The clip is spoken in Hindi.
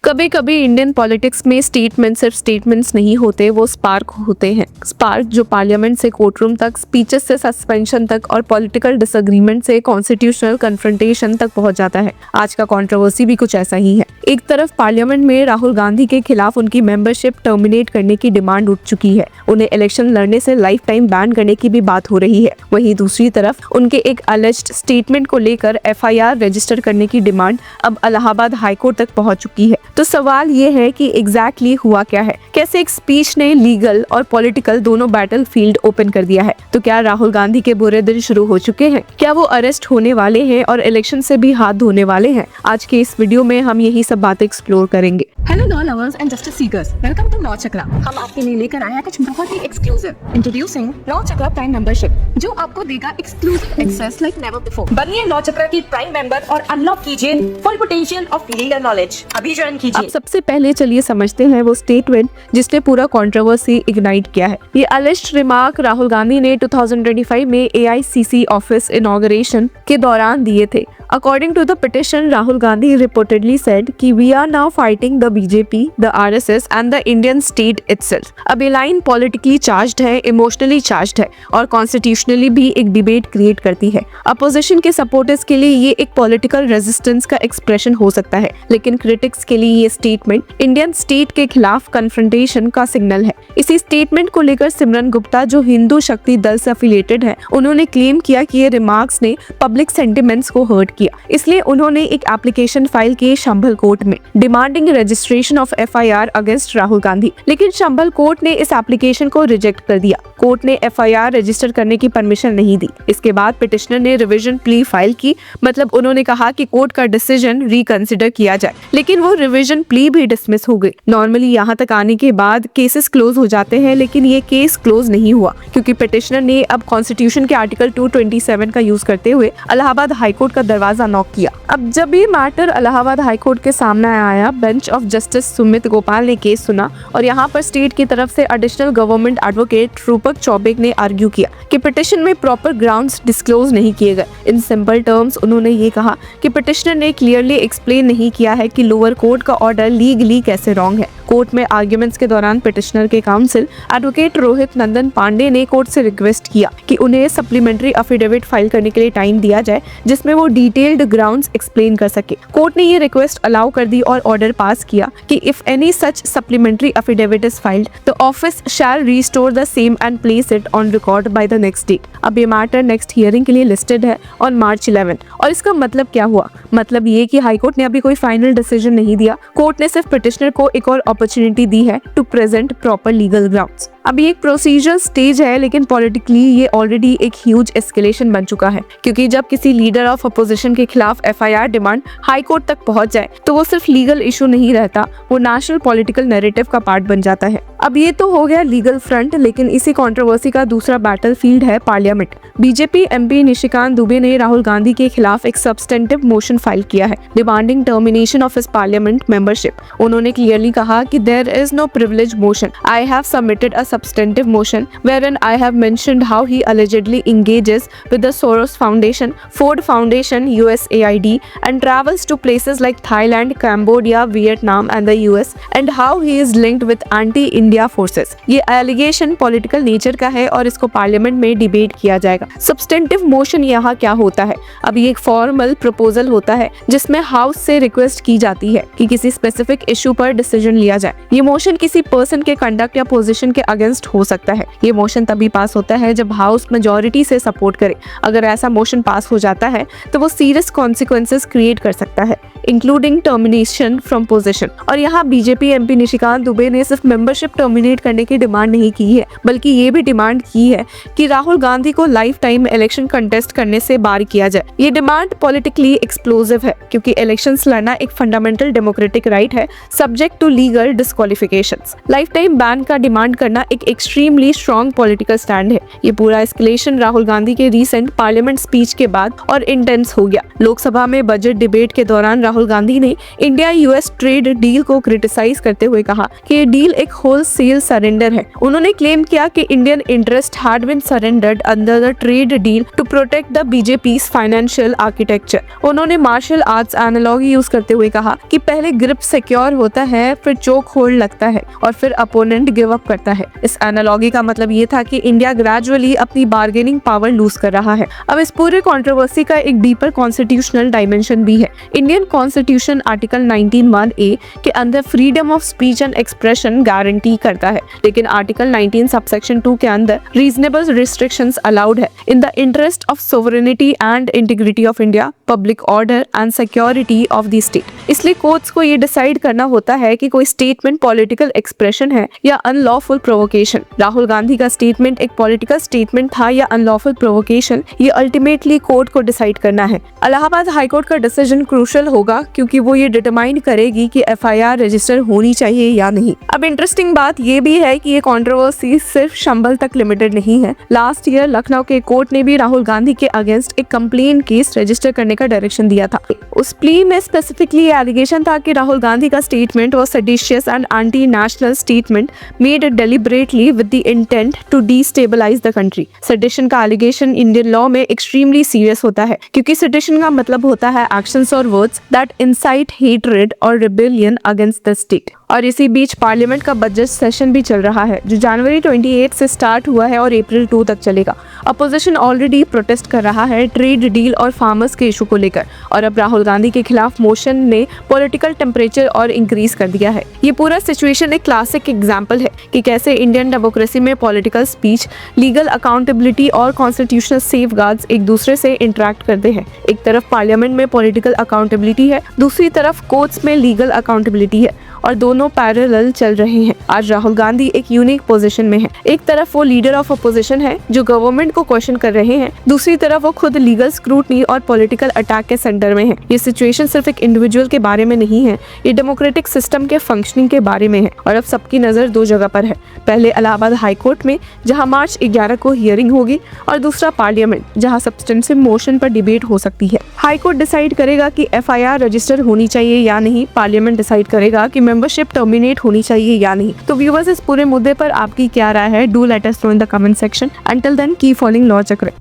कभी कभी इंडियन पॉलिटिक्स में स्टेटमेंट सिर्फ स्टेटमेंट्स नहीं होते, वो स्पार्क होते हैं। स्पार्क जो पार्लियामेंट से कोर्टरूम तक, स्पीचेस से सस्पेंशन तक और पॉलिटिकल डिसएग्रीमेंट से कॉन्स्टिट्यूशनल कन्फ्रंटेशन तक पहुंच जाता है। आज का कंट्रोवर्सी भी कुछ ऐसा ही है। एक तरफ पार्लियामेंट में राहुल गांधी के खिलाफ उनकी मेंबरशिप टर्मिनेट करने की डिमांड उठ चुकी है, उन्हें इलेक्शन लड़ने से लाइफ टाइम बैन करने की भी बात हो रही है। वहीं दूसरी तरफ उनके एक अलेज्ड स्टेटमेंट को लेकर FIR रजिस्टर करने की डिमांड अब इलाहाबाद हाईकोर्ट तक पहुंच चुकी है। तो सवाल ये है कि एग्जैक्टली हुआ क्या है, कैसे एक स्पीच ने लीगल और पॉलिटिकल दोनों बैटल फील्ड ओपन कर दिया है। तो क्या राहुल गांधी के बुरे दिन शुरू हो चुके हैं? क्या वो अरेस्ट होने वाले हैं और इलेक्शन से भी हाथ धोने वाले हैं? आज के इस वीडियो में हम यही सब बातें एक्सप्लोर करेंगे। Hello law lovers and justice seekers, welcome to law Chakra. हम आपके लिए लेकर आए हैं कुछ बहुत ही exclusive. Introducing law Chakra prime membership, जो आपको देगा exclusive access like never before. बनिए लॉ चक्रा की प्राइम मेंबर और अनलॉक कीजिए full potential of legal knowledge. अभी ज्वाइन कीजिए। अब सबसे पहले चलिए समझते हैं वो स्टेटमेंट जिसने पूरा कंट्रोवर्सी इग्नाइट किया है। ये अलेज्ड रिमार्क राहुल गांधी ने 2025 में AICC ऑफिस इनॉग्रेशन के दौरान दिए थे। According to the petition, Rahul Gandhi reportedly said कि we are now fighting the BJP, the RSS and the Indian state itself। अब ये लाइन politically charged है, emotionally charged है और constitutionally भी एक debate create करती है। Opposition के supporters के लिए ये एक political resistance का expression हो सकता है, लेकिन critics के लिए ये statement Indian state के खिलाफ confrontation का signal है। इसी statement को लेकर सिमरन गुप्ता, जो हिंदू शक्ति दल से affiliated है, उन्होंने claim किया कि ये remarks ने public sentiments को hurt किया, इसलिए उन्होंने एक एप्लीकेशन फाइल की शंभल कोर्ट में demanding registration of FIR against Rahul Gandhi. लेकिन शंभल कोर्ट ने इस एप्लीकेशन को रिजेक्ट कर दिया। कोर्ट ने FIR रजिस्टर करने की परमिशन नहीं दी। इसके बाद पिटिशनर ने रिवीजन प्ली फाइल की, मतलब उन्होंने कहा कि कोर्ट का डिसीजन रिकंसिडर किया जाए, लेकिन वो रिवीजन प्ली भी डिसमिस हो गई। नॉर्मली यहाँ तक आने के बाद केसेस क्लोज हो जाते हैं, लेकिन ये केस क्लोज नहीं हुआ क्योंकि पिटिशनर ने अब कॉन्स्टिट्यूशन के आर्टिकल 227 का यूज करते हुए इलाहाबाद हाईकोर्ट का दरवाजा नॉक किया। अब जब ये मैटर इलाहाबाद हाईकोर्ट के सामने आया, bench of justice Sumit Gopal ने केस सुना और यहाँ पर स्टेट की तरफ से एडिशनल गवर्नमेंट एडवोकेट रूपक चौबे ने आर्ग्यू किया कि पिटिशन में प्रॉपर ग्राउंड्स डिस्क्लोज नहीं किए गए। इन सिंपल टर्म्स उन्होंने ये कहा कि पिटिशनर ने क्लियरली एक्सप्लेन नहीं किया है कि लोअर कोर्ट का ऑर्डर लीगली कैसे रॉन्ग है। कोर्ट में आर्ग्यूमेंट्स के दौरान पिटिशनर के काउंसिल एडवोकेट रोहित नंदन पांडे ने कोर्ट से रिक्वेस्ट किया कि उन्हें सप्लीमेंट्री अफिडेविट फाइल करने के लिए टाइम दिया जाए, जिसमें वो डिटेल्ड ग्राउंड्स एक्सप्लेन कर सके। कोर्ट ने ये रिक्वेस्ट अलाउ कर दी और ऑर्डर पास किया कि if any such supplementary affidavit is filed, the office shall restore the same and place it on record by the next date. अब ये मैटर नेक्स्ट हियरिंग के लिए लिस्टेड है ऑन March 11। और इसका मतलब क्या हुआ? मतलब ये कि हाईकोर्ट ने अभी कोई फाइनल डिसीजन नहीं दिया। कोर्ट ने सिर्फ पिटिशनर को एक और अपॉर्चुनिटी दी है to present proper legal grounds. अब ये एक प्रोसीजर स्टेज है, लेकिन पॉलिटिकली ये ऑलरेडी एक ह्यूज एस्केलेशन बन चुका है, क्योंकि जब किसी लीडर ऑफ अपोजिशन के खिलाफ FIR डिमांड हाई कोर्ट तक पहुंच जाए तो वो सिर्फ लीगल इशू नहीं रहता, वो नेशनल पॉलिटिकल नैरेटिव का पार्ट बन जाता है। अब ये तो हो गया लीगल फ्रंट, लेकिन इसी कंट्रोवर्सी का दूसरा बैटल फील्ड है parliament. BJP MP Nishikant Dubey ने राहुल गांधी के खिलाफ एक सब्सटेंटिव मोशन फाइल किया है demanding termination of his parliament membership. उन्होंने क्लियरली कहा कि there is no privilege motion, I have submitted a substantive motion wherein I have mentioned how he allegedly engages with the Soros Foundation, Ford Foundation, USAID and travels to places like Thailand, Cambodia, Vietnam and the US and how he is linked with anti-India forces। ये allegation political nature का है और इसको पार्लियामेंट में डिबेट किया जाएगा। Substantive motion यहाँ क्या होता है? अब ये एक फॉर्मल प्रपोजल होता है जिसमें हाउस से रिक्वेस्ट की जाती है कि किसी स्पेसिफिक इशू पर डिसीजन लिया जाए। ये मोशन किसी पर्सन के कंडक्ट या पोजीशन के अगेंस्ट हो सकता है। ये मोशन तभी पास होता है जब हाउस मेजॉरिटी से सपोर्ट करे। अगर ऐसा मोशन पास हो जाता है तो वो सीरियस कॉन्सिक्वेंसेस क्रिएट कर सकता है, इंक्लूडिंग टर्मिनेशन फ्रॉम पोजीशन। और यहाँ BJP MP निशिकांत दुबे ने सिर्फ मेंबरशिप टर्मिनेट करने की डिमांड नहीं की है, बल्कि ये भी डिमांड की है कि राहुल गांधी को लाइफ टाइम इलेक्शन कंटेस्ट करने से बार किया जाए। ये डिमांड पॉलिटिकली एक्सप्लोसिव है, क्योंकि इलेक्शंस लड़ना एक फंडामेंटल डेमोक्रेटिक राइट है, subject to legal disqualifications. Lifetime ban का डिमांड करना एक एक्सट्रीमली स्ट्रॉन्ग पॉलिटिकल स्टैंड है। ये पूरा एस्केलेशन राहुल गांधी के रीसेंट पार्लियामेंट स्पीच के बाद और इंटेंस हो गया। लोकसभा में बजट डिबेट के दौरान राहुल गांधी ने इंडिया यूएस ट्रेड डील को क्रिटिसाइज करते हुए कहा कि ये डील एक होलसेल सरेंडर है। उन्होंने क्लेम किया कि Indian interest had been surrendered under the trade deal to protect the BJP's financial architecture. उन्होंने मार्शल आर्ट्स एनालॉजी यूज करते हुए कहा कि पहले ग्रिप सिक्योर होता है, फिर चोक होल्ड लगता है और फिर अपोनेंट गिव अप करता है। इस एनालॉजी का मतलब ये था कि इंडिया ग्रेजुअली अपनी बार्गेनिंग पावर लूज कर रहा है। अब इस पूरे कंट्रोवर्सी का एक डीपर कॉन्स्टिट्यूशनल डायमेंशन भी है। इंडियन कॉन्स्टिट्यूशन आर्टिकल 19(1)(a) के अंदर freedom of speech and expression guarantee करता है, लेकिन आर्टिकल 19 सबसेक्शन 2 के अंदर रीजनेबल रिस्ट्रिक्शंस अलाउड है in the interest of sovereignty and integrity of India, public order and security of the state. इसलिए कोर्ट्स को ये डिसाइड करना होता है कि कोई स्टेटमेंट पॉलिटिकल एक्सप्रेशन है या अनलॉफुल प्रोवोकेशन। राहुल गांधी का स्टेटमेंट एक पॉलिटिकल स्टेटमेंट था या अनलॉफुल प्रोवोकेशन, ये अल्टीमेटली कोर्ट को डिसाइड करना है। इलाहाबाद हाईकोर्ट का डिसीजन क्रूशियल होगा क्योंकि वो ये डिटरमाइन करेगी कि एफआईआर रजिस्टर होनी चाहिए या नहीं। अब इंटरेस्टिंग बात ये भी है कि ये कंट्रोवर्सी सिर्फ शंबल तक लिमिटेड नहीं है। लास्ट ईयर लखनऊ के कोर्ट ने भी राहुल गांधी के अगेंस्ट एक कंप्लेन केस रजिस्टर करने का डायरेक्शन दिया था। उस प्ली में स्पेसिफिकली एलिगेशन था कि राहुल गांधी का statement was seditious and anti national statement made deliberately with the intent to destabilise the country. Sedition का एलिगेशन इंडियन लॉ में एक्सट्रीमली सीरियस होता है क्योंकि सेडिशन का मतलब होता है एक्शंस और वर्ड्स दैट इंसाइट हेट्रेड और रिबेलियन अगेंस्ट द स्टेट। और इसी बीच पार्लियामेंट का बजट सेशन भी चल रहा है जो जनवरी 28 से स्टार्ट हुआ है और अप्रैल 2 तक चलेगा। अपोजिशन ऑलरेडी प्रोटेस्ट कर रहा है ट्रेड डील और फार्मर्स के इशू को लेकर, और अब राहुल गांधी के खिलाफ मोशन ने पॉलिटिकल टेम्परेचर और इंक्रीज कर दिया है। ये पूरा सिचुएशन एक क्लासिक एग्जाम्पल है कि कैसे इंडियन डेमोक्रेसी में पॉलिटिकल स्पीच, लीगल अकाउंटेबिलिटी और कॉन्स्टिट्यूशनल सेफगार्ड्स एक दूसरे से इंटरेक्ट करते हैं। एक तरफ पार्लियामेंट में पॉलिटिकल अकाउंटेबिलिटी है, दूसरी तरफ कोर्ट्स में लीगल अकाउंटेबिलिटी है और दोनों पैरेलल चल रहे हैं। आज राहुल गांधी एक यूनिक पोजीशन में है। एक तरफ वो लीडर ऑफ अपोजिशन है जो गवर्नमेंट को क्वेश्चन कर रहे हैं, दूसरी तरफ वो खुद लीगल स्क्रूटनी और पॉलिटिकल अटैक के सेंटर में है। ये सिचुएशन सिर्फ एक इंडिविजुअल के बारे में नहीं है, ये डेमोक्रेटिक सिस्टम के फंक्शनिंग के बारे में है। और अब सबकी नजर दो जगह पर है, पहले इलाहाबाद हाईकोर्ट में जहां मार्च 11 को हियरिंग होगी, और दूसरा पार्लियामेंट जहां सब्सटेंसिव मोशन पर डिबेट हो सकती है। हाईकोर्ट डिसाइड करेगा कि एफआईआर रजिस्टर होनी चाहिए या नहीं, पार्लियामेंट डिसाइड करेगा कि मेंबरशिप टर्मिनेट होनी चाहिए या नहीं। तो व्यूअर्स, इस पूरे मुद्दे पर आपकी क्या राय है? Do let us know in the comment section. Until then keep following law चक्र।